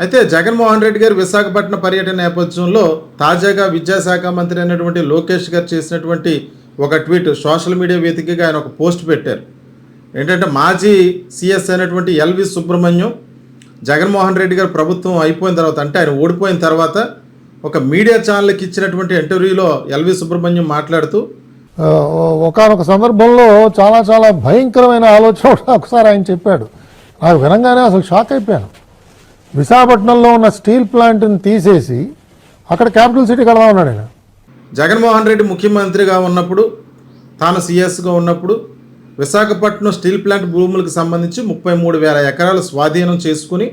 అయితే జగన్మోహన్ రెడ్డి గారు విశాఖపట్నం పర్యటన నేపథ్యంలో తాజాగా విద్యాశాఖ మంత్రి అయినటువంటి లోకేష్ గారు చేసినటువంటి ఒక ట్వీట్ సోషల్ మీడియా వేదికగా ఆయన ఒక పోస్ట్ పెట్టారు. ఏంటంటే మాజీ సిఎస్ అయినటువంటి ఎల్వి సుబ్రహ్మణ్యం జగన్మోహన్ రెడ్డి గారు ప్రభుత్వం అయిపోయిన తర్వాత, అంటే ఆయన ఓడిపోయిన తర్వాత ఒక మీడియా ఛానల్కి ఇచ్చినటువంటి ఇంటర్వ్యూలో ఎల్వి సుబ్రహ్మణ్యం మాట్లాడుతూ ఒకానొక సందర్భంలో చాలా చాలా భయంకరమైన ఆలోచన ఒకసారి ఆయన చెప్పాడు. నాకు వినంగానే అసలు షాక్ అయిపోయాను. విశాఖపట్నంలో ఉన్న స్టీల్ ప్లాంట్ని తీసేసి అక్కడ క్యాపిటల్ సిటీ కడదా ఉన్నాడు ఆయన. జగన్మోహన్ రెడ్డి ముఖ్యమంత్రిగా ఉన్నప్పుడు, తాను సిఎస్గా ఉన్నప్పుడు విశాఖపట్నం స్టీల్ ప్లాంట్ భూములకు సంబంధించి 33,000 ఎకరాలు స్వాధీనం చేసుకుని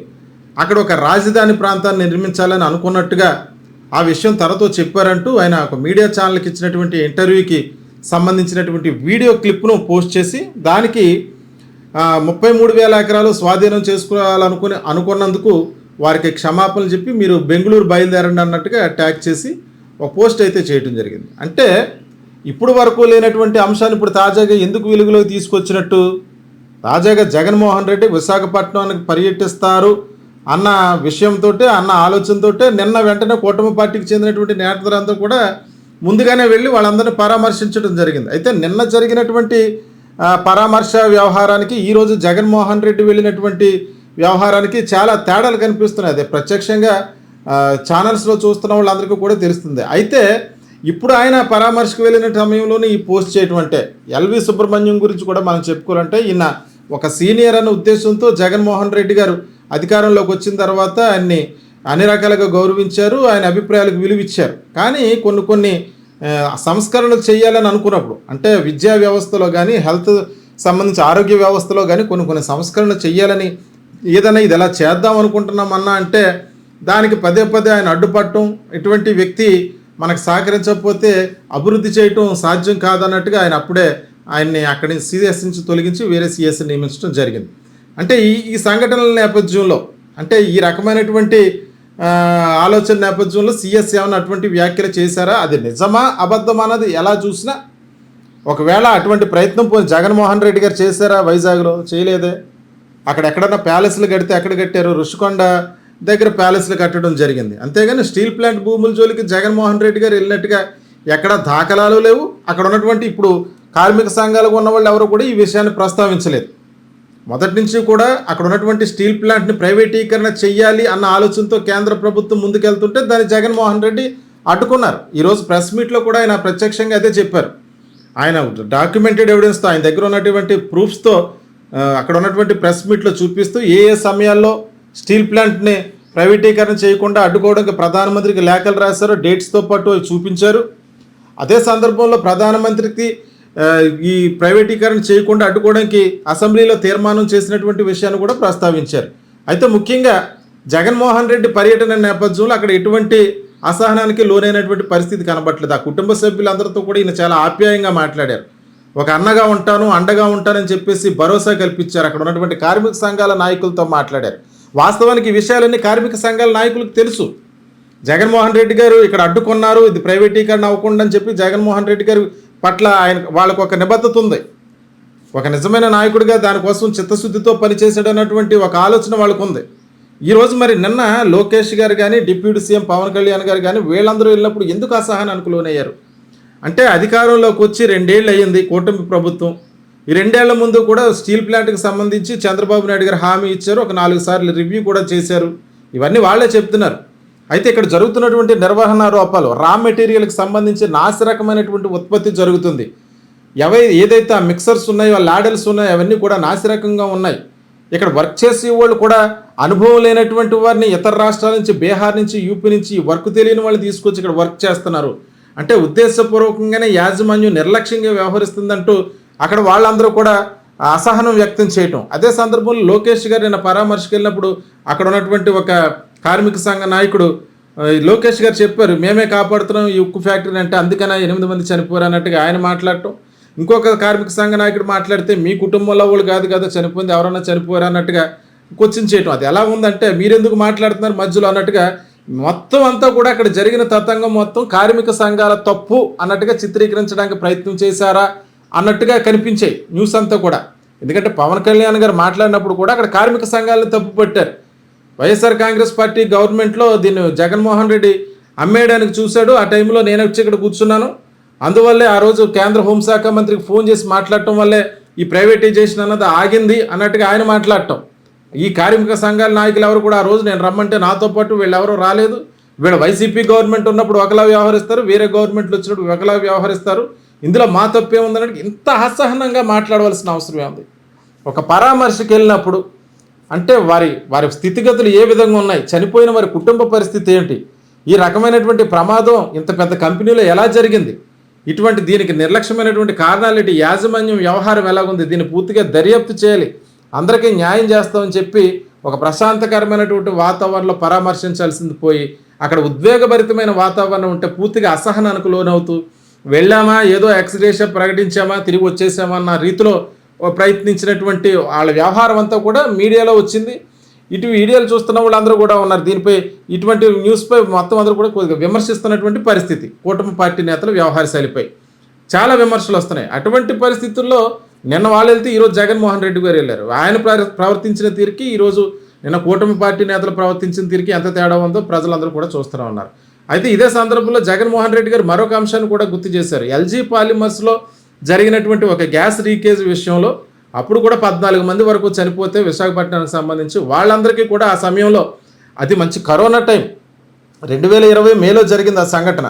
అక్కడ ఒక రాజధాని ప్రాంతాన్ని నిర్మించాలని అనుకున్నట్టుగా ఆ విషయం తనతో చెప్పారంటూ ఆయన ఒక మీడియా ఛానల్కి ఇచ్చినటువంటి ఇంటర్వ్యూకి సంబంధించినటువంటి వీడియో క్లిప్ను పోస్ట్ చేసి దానికి 33,000 ఎకరాలు స్వాధీనం అనుకున్నందుకు వారికి క్షమాపణలు చెప్పి మీరు బెంగళూరు బయలుదేరండి అన్నట్టుగా ట్యాగ్ చేసి ఒక పోస్ట్ అయితే చేయడం జరిగింది. అంటే ఇప్పుడు వరకు లేనటువంటి అంశాన్ని ఇప్పుడు తాజాగా ఎందుకు వెలుగులోకి తీసుకొచ్చినట్టు? తాజాగా జగన్మోహన్ రెడ్డి విశాఖపట్నానికి పర్యటిస్తారు అన్న విషయంతో, అన్న ఆలోచనతో నిన్న వెంటనే కూటమి పార్టీకి చెందినటువంటి నేతలంతా కూడా ముందుగానే వెళ్ళి వాళ్ళందరినీ పరామర్శించడం జరిగింది. అయితే నిన్న జరిగినటువంటి పరామర్శ వ్యవహారానికి ఈరోజు జగన్మోహన్ రెడ్డి వెళ్ళినటువంటి వ్యవహారానికి చాలా తేడాలు కనిపిస్తున్నాయి. అదే ప్రత్యక్షంగా ఛానల్స్లో చూస్తున్న వాళ్ళందరికీ కూడా తెలుస్తుంది. అయితే ఇప్పుడు ఆయన పరామర్శకు వెళ్ళిన సమయంలోనే ఈ పోస్ట్ చేయటం అంటే ఎల్వి సుబ్రహ్మణ్యం గురించి కూడా మనం చెప్పుకోవాలంటే ఈయన ఒక సీనియర్ అన్న ఉద్దేశంతో జగన్మోహన్ రెడ్డి గారు అధికారంలోకి వచ్చిన తర్వాత ఆయన్ని అన్ని రకాలుగా గౌరవించారు, ఆయన అభిప్రాయాలకు విలువిచ్చారు. కానీ కొన్ని సంస్కరణలు చేయాలని అనుకున్నప్పుడు, అంటే విద్యా వ్యవస్థలో కానీ హెల్త్ సంబంధించి ఆరోగ్య వ్యవస్థలో కానీ కొన్ని సంస్కరణలు చేయాలని ఏదైనా ఇది ఎలా చేద్దాం అనుకుంటున్నామన్నా అంటే దానికి పదే ఆయన అడ్డుపడటం, ఇటువంటి వ్యక్తి మనకు సహకరించకపోతే అభివృద్ధి చేయటం సాధ్యం కాదన్నట్టుగా ఆయన అప్పుడే ఆయన్ని అక్కడి సిఎస్ నుంచి తొలగించి వేరే సిఎస్ని నియమించడం జరిగింది. అంటే ఈ సంఘటనల నేపథ్యంలో, అంటే ఈ రకమైనటువంటి ఆలోచన నేపథ్యంలో సిఎస్ ఏమైనా అటువంటి వ్యాఖ్యలు చేశారా? అది నిజమా అబద్ధమా అన్నది ఎలా చూసినా, ఒకవేళ అటువంటి ప్రయత్నం జగన్మోహన్ రెడ్డి గారు చేశారా? వైజాగ్లో చేయలేదే. అక్కడ ఎక్కడన్నా ప్యాలెస్లు కడితే ఎక్కడ కట్టారు? రుషికొండ దగ్గర ప్యాలెస్లు కట్టడం జరిగింది. అంతేగాని స్టీల్ ప్లాంట్ భూముల జోలికి జగన్మోహన్ రెడ్డి గారు వెళ్ళినట్టుగా ఎక్కడ దాఖలాలు లేవు. అక్కడ ఉన్నటువంటి ఇప్పుడు కార్మిక సంఘాలకు ఉన్న వాళ్ళు ఎవరు కూడా ఈ విషయాన్ని ప్రస్తావించలేదు. మొదటి నుంచి కూడా అక్కడ ఉన్నటువంటి స్టీల్ ప్లాంట్ని ప్రైవేటీకరణ చెయ్యాలి అన్న ఆలోచనతో కేంద్ర ప్రభుత్వం ముందుకెళ్తుంటే దాన్ని జగన్మోహన్ రెడ్డి అడ్డుకున్నారు. ఈరోజు ప్రెస్ మీట్లో కూడా ఆయన ప్రత్యక్షంగా అదే చెప్పారు. ఆయన డాక్యుమెంటెడ్ ఎవిడెన్స్తో, ఆయన దగ్గర ఉన్నటువంటి ప్రూఫ్స్తో అక్కడ ఉన్నటువంటి ప్రెస్ మీట్లో చూపిస్తూ ఏ సమయాల్లో స్టీల్ ప్లాంట్ని ప్రైవేటీకరణ చేయకుండా అడ్డుకోవడానికి ప్రధానమంత్రికి లేఖలు రాశారు, డేట్స్తో పాటు అవి చూపించారు. అదే సందర్భంలో ప్రధానమంత్రికి ఈ ప్రైవేటీకరణ చేయకుండా అడ్డుకోవడానికి అసెంబ్లీలో తీర్మానం చేసినటువంటి విషయాన్ని కూడా ప్రస్తావించారు. అయితే ముఖ్యంగా జగన్మోహన్ రెడ్డి పర్యటన నేపథ్యంలో అక్కడ ఎటువంటి అసహనానికి లోనైనటువంటి పరిస్థితి కనబట్టలేదు. ఆ కుటుంబ సభ్యులందరితో కూడా ఈయన చాలా ఆప్యాయంగా మాట్లాడారు. ఒక అన్నగా ఉంటాను, అండగా ఉంటానని చెప్పేసి భరోసా కల్పించారు. అక్కడ ఉన్నటువంటి కార్మిక సంఘాల నాయకులతో మాట్లాడారు. వాస్తవానికి ఈ విషయాలన్నీ కార్మిక సంఘాల నాయకులకు తెలుసు. జగన్మోహన్ రెడ్డి గారు ఇక్కడ అడ్డుకున్నారు, ఇది ప్రైవేటీకరణ అవ్వకుండా అని చెప్పి జగన్మోహన్ రెడ్డి గారు పట్ల వాళ్ళకు ఒక నిబద్ధత ఉంది. ఒక నిజమైన నాయకుడిగా దానికోసం చిత్తశుద్ధితో పనిచేసాడు అన్నటువంటి ఒక ఆలోచన వాళ్ళకు ఉంది. ఈరోజు మరి నిన్న లోకేష్ గారు కానీ, డిప్యూటీ సీఎం పవన్ కళ్యాణ్ గారు కానీ వీళ్ళందరూ వెళ్ళినప్పుడు ఎందుకు అసహనానికి లోనయ్యారు? అంటే అధికారంలోకి వచ్చి 2 ఏళ్ళు అయ్యింది కూటమి ప్రభుత్వం. ఈ 2 ఏళ్ల ముందు కూడా స్టీల్ ప్లాంట్కి సంబంధించి చంద్రబాబు నాయుడు గారు హామీ ఇచ్చారు, ఒక 4 సార్లు రివ్యూ కూడా చేశారు. ఇవన్నీ వాళ్ళే చెప్తున్నారు. అయితే ఇక్కడ జరుగుతున్నటువంటి నిర్వహణ లోపాలు, రా మెటీరియల్కి సంబంధించి నాసిరకమైనటువంటి ఉత్పత్తి జరుగుతుంది. ఏదైతే ఆ మిక్సర్స్ ఉన్నాయో, ఆ లాడల్స్ ఉన్నాయో అవన్నీ కూడా నాసిరకంగా ఉన్నాయి. ఇక్కడ వర్క్ చేసే వాళ్ళు కూడా అనుభవం లేనటువంటి వారిని ఇతర రాష్ట్రాల నుంచి, బీహార్ నుంచి, యూపీ నుంచి వర్క్ తెలియని వాళ్ళు తీసుకొచ్చి ఇక్కడ వర్క్ చేస్తున్నారు. అంటే ఉద్దేశపూర్వకంగానే యాజమాన్యం నిర్లక్ష్యంగా వ్యవహరిస్తుందంటూ అక్కడ వాళ్ళందరూ కూడా అసహనం వ్యక్తం చేయటం. అదే సందర్భంలో లోకేష్ గారు నిన్న పరామర్శకు వెళ్ళినప్పుడు అక్కడ ఉన్నటువంటి ఒక కార్మిక సంఘ నాయకుడు లోకేష్ గారు చెప్పారు, మేమే కాపాడుతున్నాం ఈ ఉక్కు ఫ్యాక్టరీని, అంటే అందుకనే 8 మంది చనిపోయారు అన్నట్టుగా ఆయన మాట్లాడటం. ఇంకొక కార్మిక సంఘ నాయకుడు మాట్లాడితే మీ కుటుంబంలో వాళ్ళు కాదు కదా చనిపోయింది, ఎవరన్నా చనిపోయారు అన్నట్టుగా క్వశ్చన్ చేయటం. అది ఎలా ఉందంటే మీరెందుకు మాట్లాడుతున్నారు మధ్యలో అన్నట్టుగా మొత్తం అంతా కూడా అక్కడ జరిగిన తతంగం మొత్తం కార్మిక సంఘాల తప్పు అన్నట్టుగా చిత్రీకరించడానికి ప్రయత్నం చేశారా అన్నట్టుగా కనిపించాయి న్యూస్ అంతా కూడా. ఎందుకంటే పవన్ కళ్యాణ్ గారు మాట్లాడినప్పుడు కూడా అక్కడ కార్మిక సంఘాలను తప్పు పట్టారు. వైఎస్ఆర్ కాంగ్రెస్ పార్టీ గవర్నమెంట్లో దీన్ని జగన్మోహన్ రెడ్డి అమ్మేయడానికి చూశాడు. ఆ టైంలో నేను వచ్చి ఇక్కడ కూర్చున్నాను. అందువల్లే ఆ రోజు కేంద్ర హోంశాఖ మంత్రికి ఫోన్ చేసి మాట్లాడటం వల్లే ఈ ప్రైవేటైజేషన్ అన్నది ఆగింది అన్నట్టుగా ఆయన మాట్లాడటం. ఈ కార్మిక సంఘాల నాయకులు ఎవరు కూడా ఆ రోజు నేను రమ్మంటే నాతో పాటు వీళ్ళెవరూ రాలేదు. వీళ్ళ వైసీపీ గవర్నమెంట్ ఉన్నప్పుడు ఒకలా వ్యవహరిస్తారు, వేరే గవర్నమెంట్లు వచ్చినప్పుడు ఒకలా వ్యవహరిస్తారు, ఇందులో మా తప్పే ఉందన్నట్టు ఇంత అసహనంగా మాట్లాడవలసిన అవసరమే ఉంది. ఒక పరామర్శకి వెళ్ళినప్పుడు అంటే వారి స్థితిగతులు ఏ విధంగా ఉన్నాయి, చనిపోయిన వారి కుటుంబ పరిస్థితి ఏంటి, ఈ రకమైనటువంటి ప్రమాదం ఇంత పెద్ద కంపెనీలో ఎలా జరిగింది, ఇటువంటి దీనికి నిర్లక్ష్యమైనటువంటి కారణాలు ఏంటి, యాజమాన్యం వ్యవహారం ఎలాగుంది, దీన్ని పూర్తిగా దర్యాప్తు చేయాలి, అందరికీ న్యాయం చేస్తామని చెప్పి ఒక ప్రశాంతకరమైనటువంటి వాతావరణంలో పరామర్శించాల్సింది పోయి అక్కడ ఉద్వేగభరితమైన వాతావరణం ఉంటే పూర్తిగా అసహనానికి లోనవుతూ వెళ్ళామా, ఏదో ఎక్స్గ్రేషియా ప్రకటించామా, తిరిగి వచ్చేసామా అన్న రీతిలో ప్రయత్నించినటువంటి వాళ్ళ వ్యవహారం అంతా కూడా మీడియాలో వచ్చింది. ఇటు వీడియోలు చూస్తున్న వాళ్ళందరూ కూడా ఉన్నారు. దీనిపై ఇటువంటి న్యూస్పై మొత్తం అందరూ కూడా కొద్దిగా విమర్శిస్తున్నటువంటి పరిస్థితి. కూటమి పార్టీ నేతల వ్యవహార శైలిపై చాలా విమర్శలు వస్తున్నాయి. అటువంటి పరిస్థితుల్లో నిన్న వాళ్ళు వెళ్తే ఈరోజు జగన్మోహన్ రెడ్డి గారు వెళ్ళారు. ఆయన ప్రవర్తించిన తీరుకి ఈరోజు నిన్న కూటమి పార్టీ నేతలు ప్రవర్తించిన తీరుకి ఎంత తేడా ఉందో ప్రజలందరూ కూడా చూస్తూనే ఉన్నారు. అయితే ఇదే సందర్భంలో జగన్మోహన్ రెడ్డి గారు మరొక అంశాన్ని కూడా గుర్తు చేశారు. ఎల్జీ పాలిమర్స్లో జరిగినటువంటి ఒక గ్యాస్ లీకేజ్ విషయంలో అప్పుడు కూడా 14 మంది వరకు చనిపోతే విశాఖపట్నానికి సంబంధించి వాళ్ళందరికీ కూడా ఆ సమయంలో అది మంచి కరోనా టైం, 2020 మేలో జరిగింది ఆ సంఘటన.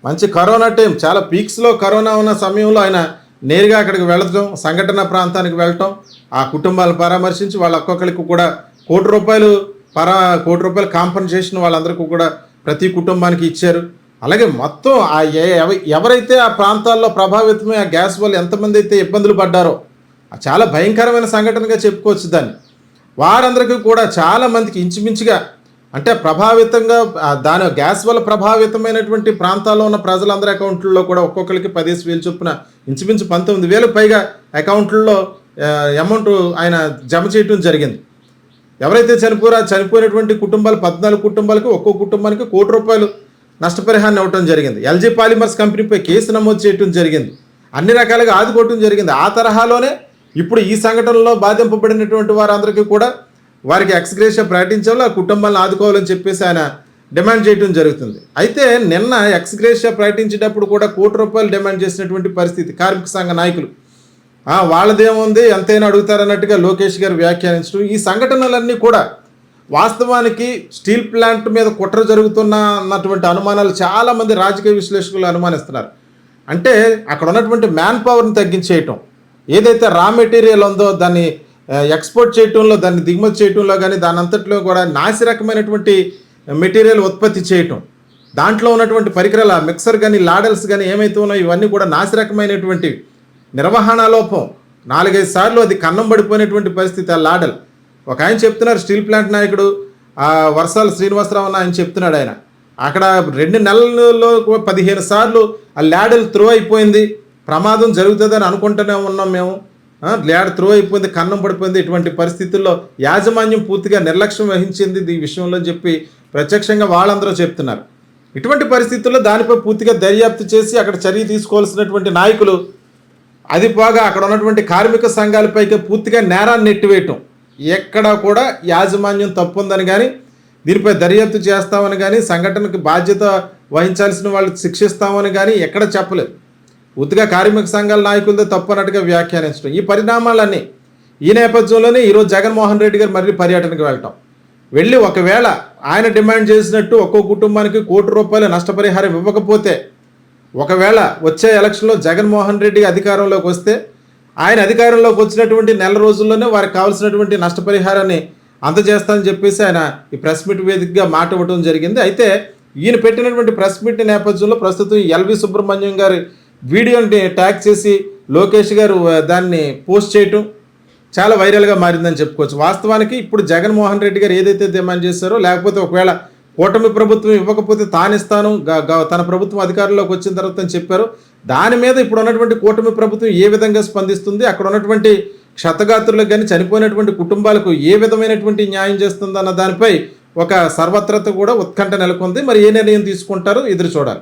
మంచి కరోనా టైం, చాలా పీక్స్లో కరోనా ఉన్న సమయంలో ఆయన నేరుగా అక్కడికి వెళ్ళటం, సంఘటన ప్రాంతానికి వెళ్ళటం, ఆ కుటుంబాలను పరామర్శించి వాళ్ళ ఒక్కొక్కరికి కూడా కోటి రూపాయల కాంపన్సేషన్ వాళ్ళందరికీ కూడా ప్రతి కుటుంబానికి ఇచ్చారు. అలాగే మొత్తం ఎవరైతే ఆ ప్రాంతాల్లో ప్రభావితమై ఆ గ్యాస్ వల్ల ఎంతమంది అయితే ఇబ్బందులు పడ్డారో చాలా భయంకరమైన సంఘటనగా చెప్పుకోవచ్చు దాన్ని. వారందరికీ కూడా చాలామందికి ఇంచుమించుగా అంటే ప్రభావితంగా దాని గ్యాస్ వల్ల ప్రభావితమైనటువంటి ప్రాంతాల్లో ఉన్న ప్రజలందరి అకౌంట్లలో కూడా ఒక్కొక్కరికి 10,000 చొప్పున ఇంచుమించు 19,000 పైగా అకౌంట్లలో అమౌంట్ ఆయన జమ చేయటం జరిగింది. ఎవరైతే చనిపోయినటువంటి కుటుంబాలు 14 కుటుంబాలకి ఒక్కో కుటుంబానికి ₹1,00,00,000 నష్టపరిహారం ఇవ్వటం జరిగింది. ఎల్జీ పాలిమర్స్ కంపెనీపై కేసు నమోదు చేయటం జరిగింది. అన్ని రకాలుగా ఆదుకోవటం జరిగింది. ఆ తరహాలోనే ఇప్పుడు ఈ సంఘటనలో బాధింపబడినటువంటి వారందరికీ కూడా వారికి ఎక్స్గ్రేషియా ప్రకటించాలో ఆ కుటుంబాలను ఆదుకోవాలని చెప్పేసి ఆయన డిమాండ్ చేయడం జరుగుతుంది. అయితే నిన్న ఎక్స్గ్రేషియా ప్రకటించేటప్పుడు కూడా ₹1,00,00,000 డిమాండ్ చేసినటువంటి పరిస్థితి కార్మిక సంఘ నాయకులు. వాళ్ళదేముంది ఎంతైనా అడుగుతారన్నట్టుగా లోకేష్ గారు వ్యాఖ్యానించడం, ఈ సంఘటనలన్నీ కూడా వాస్తవానికి స్టీల్ ప్లాంట్ మీద కుట్ర జరుగుతున్న అన్నటువంటి అనుమానాలు చాలామంది రాజకీయ విశ్లేషకులు అనుమానిస్తున్నారు. అంటే అక్కడ ఉన్నటువంటి మ్యాన్ పవర్ని తగ్గించేయటం, ఏదైతే రా మెటీరియల్ ఉందో దాన్ని ఎక్స్పోర్ట్ చేయటంలో, దాన్ని దిగుమతి చేయటంలో కానీ దాని అంతట్లో కూడా నాసి రకమైనటువంటి మెటీరియల్ ఉత్పత్తి చేయటం, దాంట్లో ఉన్నటువంటి పరికరాల మిక్సర్ కానీ లాడల్స్ కానీ ఏమైతే ఉన్నాయో ఇవన్నీ కూడా నాసి రకమైనటువంటి నిర్వహణ లోపం. 4-5 సార్లు అది కన్నం పడిపోయినటువంటి పరిస్థితి ఆ లాడల్. ఒక ఆయన చెప్తున్నారు, స్టీల్ ప్లాంట్ నాయకుడు వర్షాల శ్రీనివాసరావు అన్న ఆయన చెప్తున్నాడు. ఆయన అక్కడ 2 నెలల్లో 15 సార్లు ఆ ల్యాడల్ త్రో అయిపోయింది, ప్రమాదం జరుగుతుందని అనుకుంటూనే ఉన్నాం మేము, ల్యాడ్ త్రో అయిపోయింది, కన్నం పడిపోయింది. ఇటువంటి పరిస్థితుల్లో యాజమాన్యం పూర్తిగా నిర్లక్ష్యం వహించింది ఈ విషయంలో చెప్పి ప్రత్యక్షంగా వాళ్ళందరూ చెప్తున్నారు. ఇటువంటి పరిస్థితుల్లో దానిపై పూర్తిగా దర్యాప్తు చేసి అక్కడ చర్య తీసుకోవాల్సినటువంటి నాయకులు అది పోగా అక్కడ ఉన్నటువంటి కార్మిక సంఘాలపైకి పూర్తిగా నేరాన్ని నెట్టివేయటం, ఎక్కడ కూడా యాజమాన్యం తప్పుందని కానీ దీనిపై దర్యాప్తు చేస్తామని కానీ సంఘటనకు బాధ్యత వహించాల్సిన వాళ్ళు శిక్షిస్తామని కానీ ఎక్కడ చెప్పలేదు. పూర్తిగా కార్మిక సంఘాల నాయకులతో తప్పు అన్నట్టుగా వ్యాఖ్యానించడం, ఈ పరిణామాలన్నీ ఈ నేపథ్యంలోనే ఈరోజు జగన్మోహన్ రెడ్డి గారు మళ్ళీ పర్యటనకు వెళ్ళటం, వెళ్ళి ఒకవేళ ఆయన డిమాండ్ చేసినట్టు ఒక్కో కుటుంబానికి ₹1,00,00,000 నష్టపరిహారం ఇవ్వకపోతే, ఒకవేళ వచ్చే ఎలక్షన్లో జగన్మోహన్ రెడ్డి అధికారంలోకి వస్తే ఆయన అధికారంలోకి వచ్చినటువంటి నెల రోజుల్లోనే వారికి కావాల్సినటువంటి నష్టపరిహారాన్ని అందజేస్తానని చెప్పేసి ఆయన ఈ ప్రెస్ మీట్ వేదికగా మాట ఇవ్వడం జరిగింది. అయితే ఈయన పెట్టినటువంటి ప్రెస్ మీట్ నేపథ్యంలో ప్రస్తుతం ఎల్వి సుబ్రహ్మణ్యం గారి వీడియోని ట్యాగ్ చేసి లోకేష్ గారు దాన్ని పోస్ట్ చేయటం చాలా వైరల్గా మారిందని చెప్పుకోవచ్చు. వాస్తవానికి ఇప్పుడు జగన్మోహన్ రెడ్డి గారు ఏదైతే డిమాండ్ చేశారో, లేకపోతే ఒకవేళ కూటమి ప్రభుత్వం ఇవ్వకపోతే తానిస్తాను తన ప్రభుత్వం అధికారంలోకి వచ్చిన తర్వాత అని చెప్పారు, దాని మీద ఇప్పుడు ఉన్నటువంటి కూటమి ప్రభుత్వం ఏ విధంగా స్పందిస్తుంది, అక్కడ ఉన్నటువంటి క్షతగాత్రులకు కానీ చనిపోయినటువంటి కుటుంబాలకు ఏ విధమైనటువంటి న్యాయం చేస్తుందన్న దానిపై ఒక సర్వత్రత కూడా ఉత్కంఠ నెలకొంది. మరి ఏ నిర్ణయం తీసుకుంటారో ఎదురు చూడాలి.